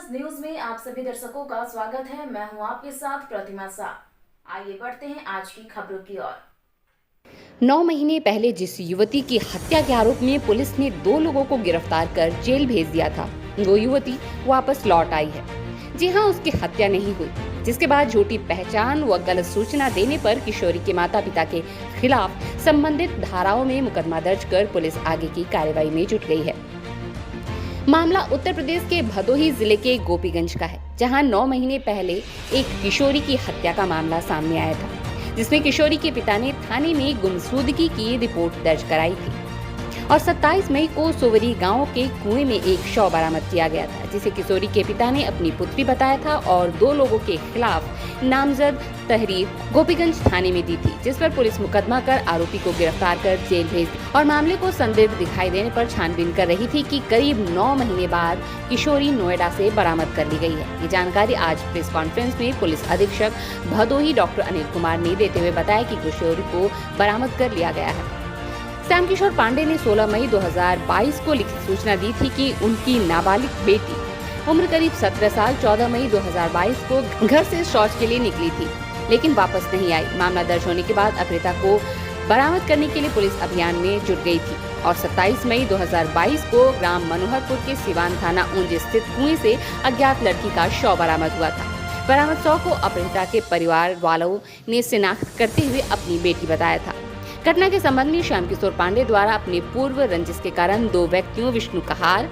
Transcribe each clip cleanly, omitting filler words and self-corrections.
Plus news में आप सभी दर्शकों का स्वागत है। मैं हूं आपके साथ प्रतिमा शाह। आइए बढ़ते हैं आज की खबरों की ओर। 9 महीने पहले जिस युवती की हत्या के आरोप में पुलिस ने 2 लोगों को गिरफ्तार कर जेल भेज दिया था, वो युवती वापस लौट आई है। जी हां, उसकी हत्या नहीं हुई, जिसके बाद झूठी पहचान व गलत सूचना देने पर किशोरी के माता-पिता के खिलाफ संबंधित धाराओं में मुकदमा दर्ज कर पुलिस आगे की कार्रवाई में जुट गई है। मामला उत्तर प्रदेश के भदोही जिले के गोपीगंज का है, जहां 9 महीने पहले एक किशोरी की हत्या का मामला सामने आया था, जिसमें किशोरी के पिता ने थाने में गुमशुदगी की रिपोर्ट दर्ज कराई थी और 27 मई को सोवरी गांव के कुएं में एक शव बरामद किया गया था, जिसे किशोरी के पिता ने अपनी पुत्री बताया था और 2 लोगों के खिलाफ नामजद तहरीर गोपीगंज थाने में दी थी, जिस पर पुलिस मुकदमा कर आरोपी को गिरफ्तार कर जेल भेज दी और मामले को संदिग्ध दिखाई देने पर छानबीन कर रही थी कि करीब 9 महीने बाद किशोरी नोएडा से बरामद कर ली गई है। ये जानकारी आज प्रेस कॉन्फ्रेंस में पुलिस अधीक्षक भदोही डॉक्टर अनिल कुमार ने देते हुए बताया कि किशोरी को बरामद कर लिया गया है। श्याम किशोर पांडे ने 16 मई 2022 को लिखित सूचना दी थी कि उनकी नाबालिग बेटी उम्र करीब 17 साल 14 मई 2022 को घर से शौच के लिए निकली थी, लेकिन वापस नहीं आई। मामला दर्ज होने के बाद अपहृता को बरामद करने के लिए पुलिस अभियान में जुट गई थी और 27 मई 2022 को ग्राम मनोहरपुर के सिवान थाना ऊंज स्थित कुएं से अज्ञात लड़की का शव बरामद हुआ था। बरामद शव को अपहृता के परिवार वालों ने शिनाख्त करते हुए अपनी बेटी बताया था। घटना के संबंध में श्याम किशोर पांडे द्वारा अपने पूर्व रंजिश के कारण 2 व्यक्तियों विष्णु कहार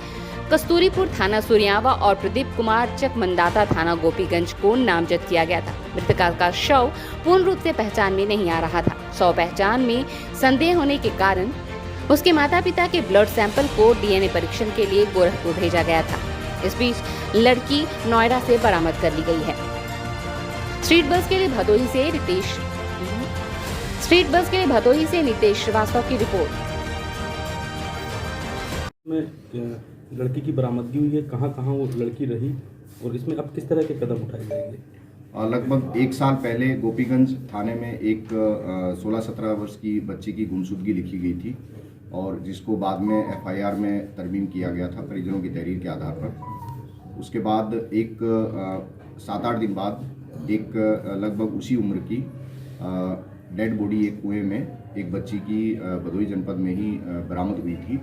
कस्तूरीपुर थाना सुरियावा और प्रदीप कुमार चकमंदाता थाना गोपीगंज को नामजद किया गया था। मृतका का शव पूर्ण रूप से पहचान में नहीं आ रहा था। शव पहचान में संदेह होने के कारण उसके माता पिता के ब्लड सैंपल को डीएनए परीक्षण के लिए गोरखपुर भेजा गया था। इस बीच लड़की नोएडा से बरामद कर ली गई है। स्ट्रीट बस के लिए भदोही से नितेश श्रीवास्तव की रिपोर्ट। लड़की की बरामदगी हुई है, कहाँ कहाँ वो लड़की रही और इसमें अब किस तरह के कदम उठाए जाएंगे? लगभग 1 साल पहले गोपीगंज थाने में एक 16-17 वर्ष की बच्ची की गुमशुदगी लिखी गई थी और जिसको बाद में एफआईआर में तरमीम किया गया था परिजनों की तहरीर के आधार पर। उसके बाद एक 7-8 दिन बाद एक लगभग उसी उम्र की डेड बॉडी एक कुएं में एक बच्ची की भदोही जनपद में ही बरामद हुई थी।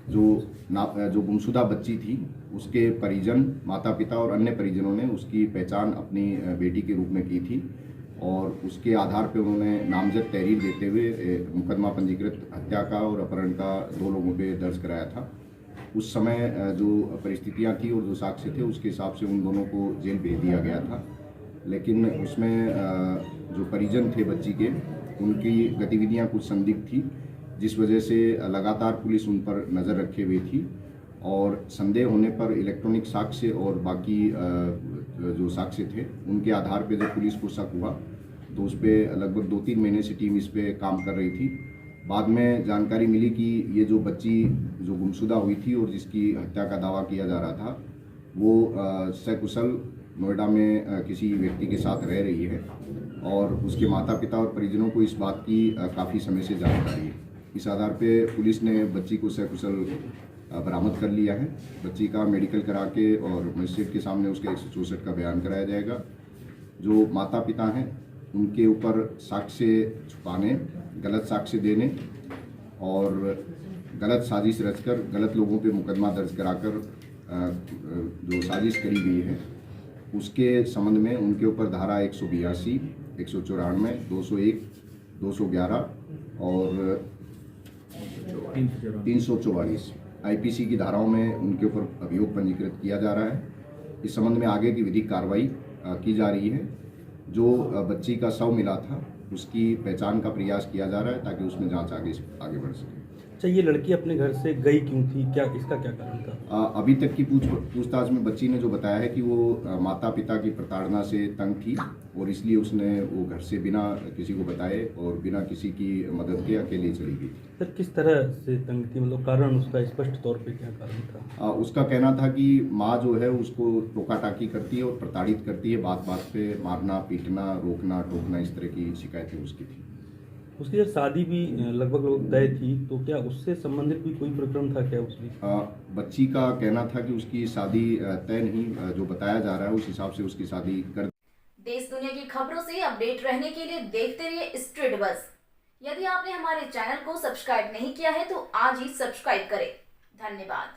जो गुमशुदा बच्ची थी उसके परिजन, माता पिता और अन्य परिजनों ने उसकी पहचान अपनी बेटी के रूप में की थी और उसके आधार पर उन्होंने नामजद तहरीर देते हुए मुकदमा पंजीकृत हत्या का और अपहरण का 2 लोगों पे दर्ज कराया था। उस समय जो परिस्थितियां थी और जो साक्ष्य थे उसके हिसाब से उन दोनों को जेल भेज दिया गया था, लेकिन उसमें जो परिजन थे बच्ची के उनकी गतिविधियां कुछ संदिग्ध थी, जिस वजह से लगातार पुलिस उन पर नज़र रखे हुए थी और संदेह होने पर इलेक्ट्रॉनिक साक्ष्य और बाकी जो साक्ष्य थे उनके आधार पर जब पुलिस को शक हुआ तो उस पर लगभग 2-3 महीने से टीम इस पर काम कर रही थी। बाद में जानकारी मिली कि ये जो बच्ची जो गुमशुदा हुई थी और जिसकी हत्या का दावा किया जा रहा था वो सकुशल नोएडा में किसी व्यक्ति के साथ रह रही है और उसके माता पिता और परिजनों को इस बात की काफ़ी समय से जानकारी है। इस आधार पे पुलिस ने बच्ची को सकुशल बरामद कर लिया है। बच्ची का मेडिकल करा के और मजिस्ट्रेट के सामने उसके 164 का बयान कराया जाएगा। जो माता पिता हैं उनके ऊपर साक्ष्य छुपाने, गलत साक्ष्य देने और गलत साजिश रचकर गलत लोगों पे मुकदमा दर्ज कराकर जो साजिश करी गई है उसके संबंध में उनके ऊपर धारा 182, 194, 201, 211 और 344 आईपीसी की धाराओं में उनके ऊपर अभियोग पंजीकृत किया जा रहा है। इस संबंध में आगे की विधिक कार्रवाई की जा रही है। जो बच्ची का शव मिला था उसकी पहचान का प्रयास किया जा रहा है ताकि उसमें जांच आगे बढ़ सके। अच्छा, ये लड़की अपने घर से गई क्यों थी, क्या इसका क्या कारण था? अभी तक की पूछताछ में बच्ची ने जो बताया है कि वो माता पिता की प्रताड़ना से तंग थी और इसलिए उसने वो घर से बिना किसी को बताए और बिना किसी की मदद के अकेले चली गई। सर, किस तरह से तंग थी, मतलब कारण उसका स्पष्ट तौर पे क्या कारण था? उसका कहना था कि माँ जो है उसको टोका टाकी करती है और प्रताड़ित करती है, बात बात पे मारना, पीटना, रोकना, टोकना, इस तरह की शिकायतें उसकी थी। उसकी जब शादी भी लगभग तय थी, तो क्या उससे संबंधित भी कोई प्रकरण था क्या उसकी? बच्ची का कहना था कि उसकी शादी तय नहीं, जो बताया जा रहा है उस हिसाब से उसकी शादी कर। देश दुनिया की खबरों से अपडेट रहने के लिए देखते रहिए स्ट्रीट बज़। यदि आपने हमारे चैनल को सब्सक्राइब नहीं किया है तो आज ही सब्सक्राइब करें। धन्यवाद।